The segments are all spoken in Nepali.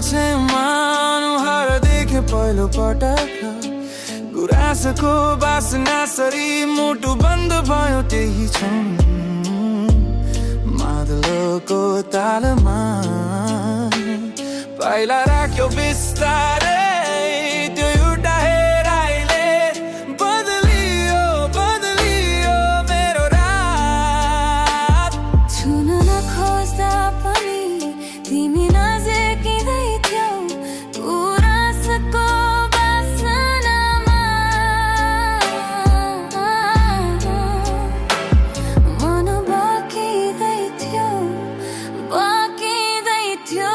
मान्छेमा अनुहार देखे पहिलो पटक गुराँसको बासना सरी मुटु बन्द भयो त्यही क्षण मादलको तालमा पाइला राख्यो बिस्तारै त्यो एउटा हेराइले बदलियो बदलियो मेरो रात छुन नखोज्दा पनि तिमी नजिकै थियौ गुराँसको बासनामा मन बाँकिदै थियो बाँकिदै थियो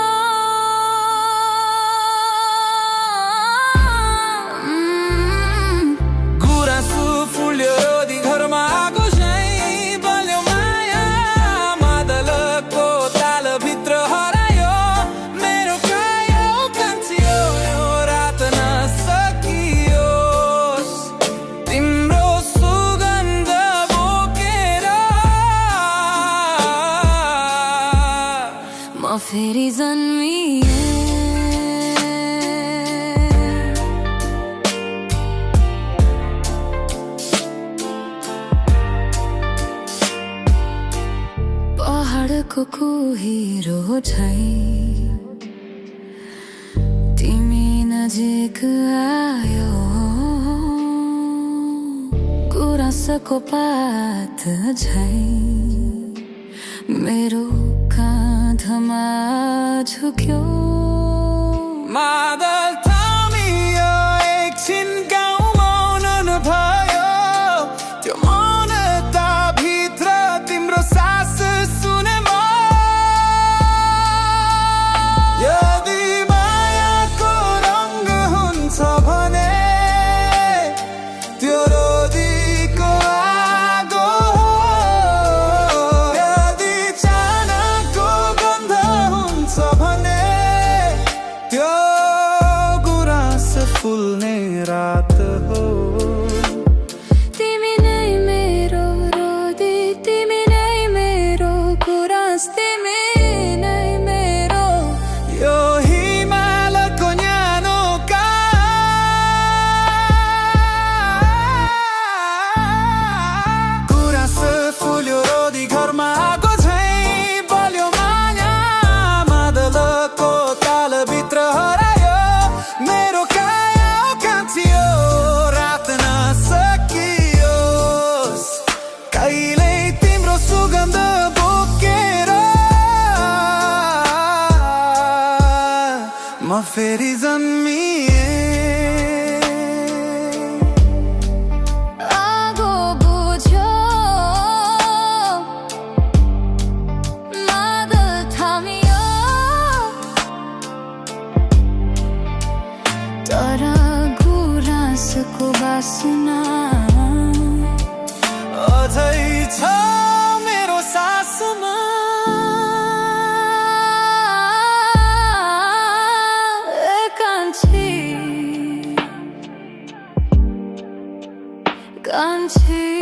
गुराँसो फुल्यो रोदी घरमा आगो झैं बल्यो माया मादलको तालभित्र हरायो मेरो कायो कान्छियो यो रात नसकियोस् तिम्रो सुगन्ध बोकेर म फेरि जन्मिए पहाडको कुहिरो झैं तिमी नजिक आयो गुराँसको पात झैं मेरो काँधमा झुक्यो मादल थामियो एकछिन गाउँ मौन भयो त्यो मौनताभित्र तिम्रो सास सुने म यदि मायाको रङ्ग हुन्छ भने त्यो रोदीको आगो हो यदि चानाको गन्ध हुन्छ भने त्यो गुराँस फुल्ने रात हो तिमी नै मेरो रोदी तिमी नै मेरो गुराँस तिमी नै मेरो यो हिमालको न्यानो गुराँस फुल्यो रोदी घरमा आगो झैं बल्यो माया मादलको तालभित्र हरायो मेरो कायो कान्छियो रात नसकियोस् कहिल्यै तिम्रो सुगन्ध बोकेर म फेरि जन्मिए आगो बुझ्यो मादल थामियो तर गुराँसको बासना अझै छ मेरो सासमा कान्छी